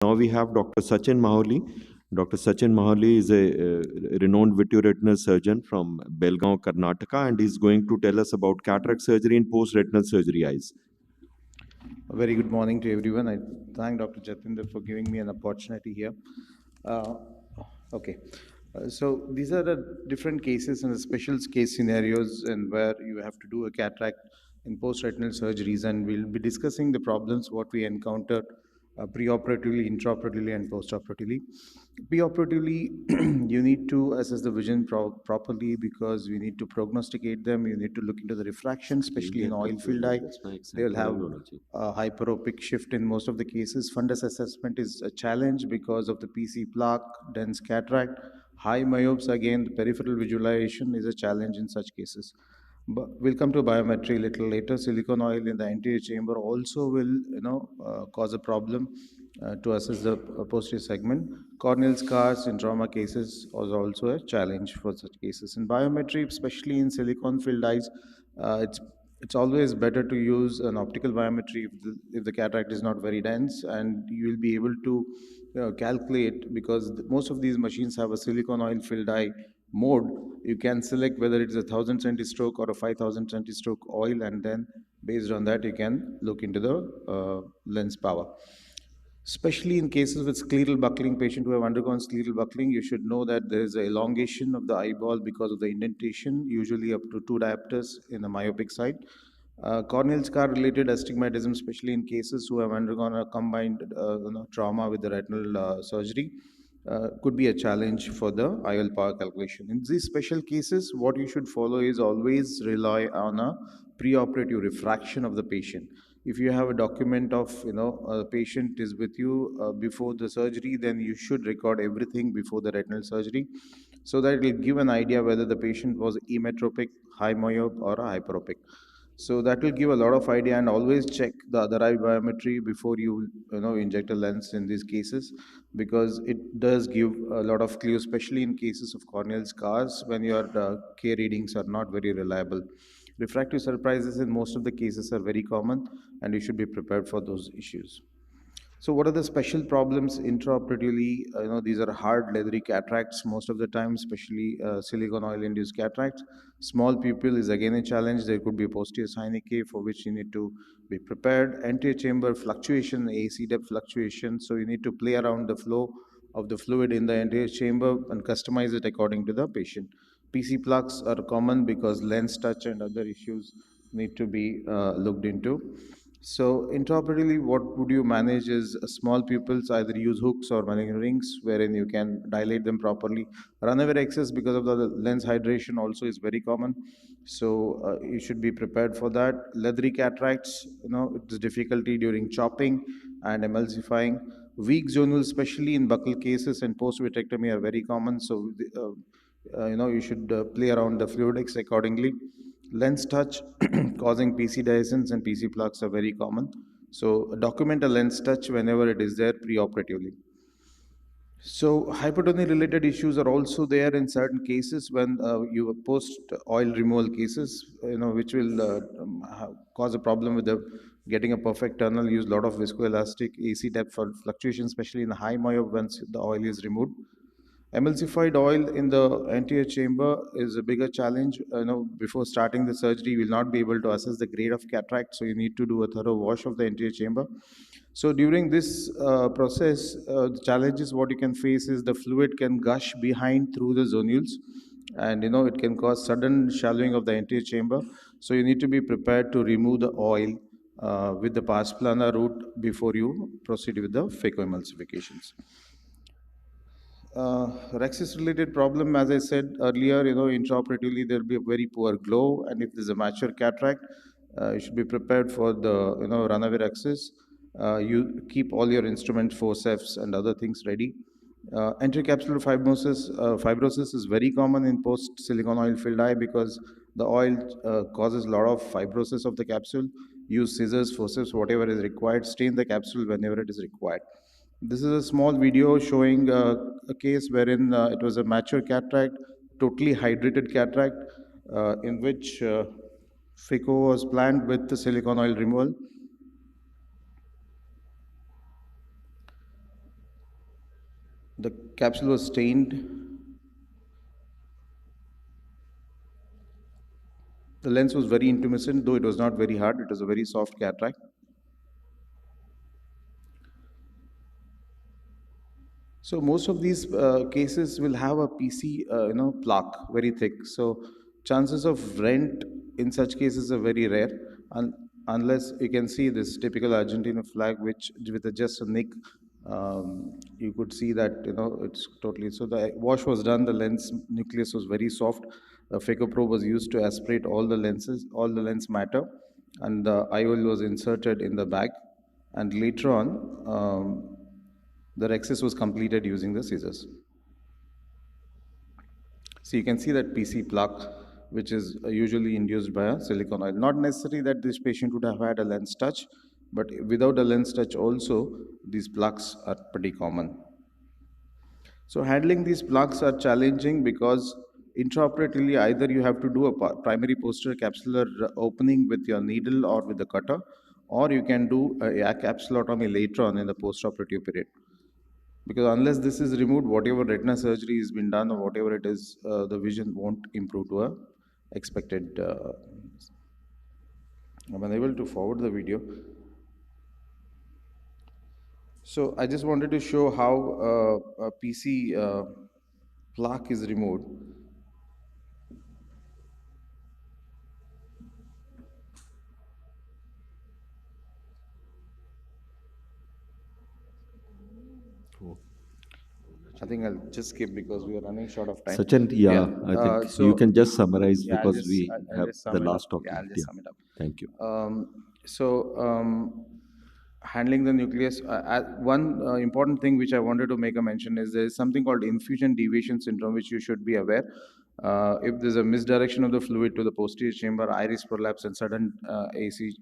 Now we have Dr. Sachin Mahuli. Dr. Sachin Mahuli is a renowned vitreoretinal surgeon from Belgaum, Karnataka, and he's going to tell us about cataract surgery and post-retinal surgery eyes. A very good morning to everyone. I thank Dr. Jatinder for giving me an opportunity here. Uh, okay, so these are the different cases and the special case scenarios and where you have to do a cataract in post-retinal surgeries, and we'll be discussing the problems what we encounter preoperatively, intraoperatively, and postoperatively. Preoperatively, you need to assess the vision properly because we need to prognosticate them. You need to look into the refraction, especially in oil-filled eye. They will have a hyperopic shift in most of the cases. Fundus assessment is a challenge because of the PC plaque, dense cataract, high myopes. Again, the peripheral visualization is a challenge in such cases. But we'll come to biometry a little later. Silicone oil in the anterior chamber also will, cause a problem to assess the posterior segment. Corneal scars in trauma cases is also a challenge for such cases. In biometry, especially in silicone-filled eyes, it's always better to use an optical biometry if the cataract is not very dense, and you will be able to calculate because most of these machines have a silicone oil filled eye mode. You can select whether it's a 1000 centistroke or a 5000 centistroke oil, and then based on that you can look into the lens power. Especially in cases with scleral buckling, patient who have undergone scleral buckling, you should know that there is an elongation of the eyeball because of the indentation, usually up to 2 diopters in the myopic side. Corneal scar related astigmatism, especially in cases who have undergone a combined trauma with the retinal surgery, could be a challenge for the IOL power calculation. In these special cases, what you should follow is always rely on a preoperative refraction of the patient. If you have a document of a patient is with you before the surgery, then you should record everything before the retinal surgery, so that it will give an idea whether the patient was emetropic, high myope, or a hyperopic. So that will give a lot of idea, and always check the other eye biometry before you inject a lens in these cases, because it does give a lot of clues, especially in cases of corneal scars when your K readings are not very reliable. Refractive surprises in most of the cases are very common, and you should be prepared for those issues. So, what are the special problems intraoperatively? These are hard, leathery cataracts most of the time, especially silicone oil-induced cataracts. Small pupil is again a challenge. There could be a posterior synechiae for which you need to be prepared. Anterior chamber fluctuation, AC depth fluctuation. So, you need to play around the flow of the fluid in the anterior chamber and customize it according to the patient. PC plaques are common because lens touch and other issues need to be looked into. So intraoperatively, what would you manage is small pupils either use hooks or Malin rings, wherein you can dilate them properly. Runaway excess because of the lens hydration also is very common. So you should be prepared for that. Leathery cataracts, it's difficulty during chopping and emulsifying. Weak zonal, especially in buccal cases and post-vitrectomy, are very common. So you should play around the fluidics accordingly. Lens touch causing PC dehiscence and PC plaques are very common. So document a lens touch whenever it is there preoperatively. So hypertony related issues are also there in certain cases when you post oil removal cases, which will cause a problem with the getting a perfect tunnel. Use a lot of viscoelastic AC depth fluctuation, especially in high myope once the oil is removed. Emulsified oil in the anterior chamber is a bigger challenge. Before starting the surgery, you will not be able to assess the grade of cataract, so you need to do a thorough wash of the anterior chamber. So during this process, the challenges what you can face is the fluid can gush behind through the zonules, and it can cause sudden shallowing of the anterior chamber. So you need to be prepared to remove the oil with the pars plana route before you proceed with the phacoemulsifications. Rexis related problem, as I said earlier, intraoperatively there will be a very poor glow, and if there's a mature cataract, you should be prepared for the runaway rexis. You keep all your instrument forceps and other things ready. Anterocapsular fibrosis is very common in post silicone oil filled eye because the oil causes a lot of fibrosis of the capsule. Use scissors, forceps, whatever is required. Stain the capsule whenever it is required. This is a small video showing a case wherein it was a mature cataract, totally hydrated cataract, in which phaco was planned with the silicone oil removal. The capsule was stained. The lens was very intumescent, though it was not very hard. It was a very soft cataract. So most of these cases will have a PC, plaque, very thick. So chances of rent in such cases are very rare, unless you can see this typical Argentine flag, which with just a nick, you could see that it's totally. So the wash was done. The lens nucleus was very soft. The phaco probe was used to aspirate all the lenses, all the lens matter, and the IOL was inserted in the bag. And later on, the rexis was completed using the scissors. So you can see that PC plaque, which is usually induced by a silicone oil. Not necessary that this patient would have had a lens touch, but without a lens touch also, these plaques are pretty common. So handling these plaques are challenging because intraoperatively either you have to do a primary posterior capsular opening with your needle or with the cutter, or you can do a capsulotomy later on in the postoperative period. Because unless this is removed, whatever retina surgery has been done or whatever it is, the vision won't improve to a expected. I'm unable to forward the video. So I just wanted to show how a PC plaque is removed. I think I'll just skip because we are running short of time. Sachin, yeah, I think you can just summarize yeah, because we I'll have just sum the it up. last topic. Yeah, I'll just sum it up. Thank you. Handling the nucleus, one important thing which I wanted to make a mention is there is something called infusion deviation syndrome, which you should be aware. If there's a misdirection of the fluid to the posterior chamber, iris prolapse, and sudden AC,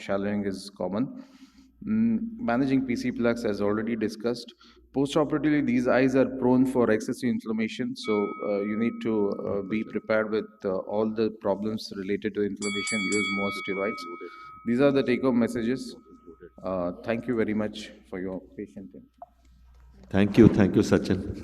shallowing is common. Managing PC plaques, as already discussed. Postoperatively, these eyes are prone for excessive inflammation, so you need to be prepared with all the problems related to inflammation. Use more steroids. These are the take-home messages. Thank you very much for your patience. Thank you, Sachin.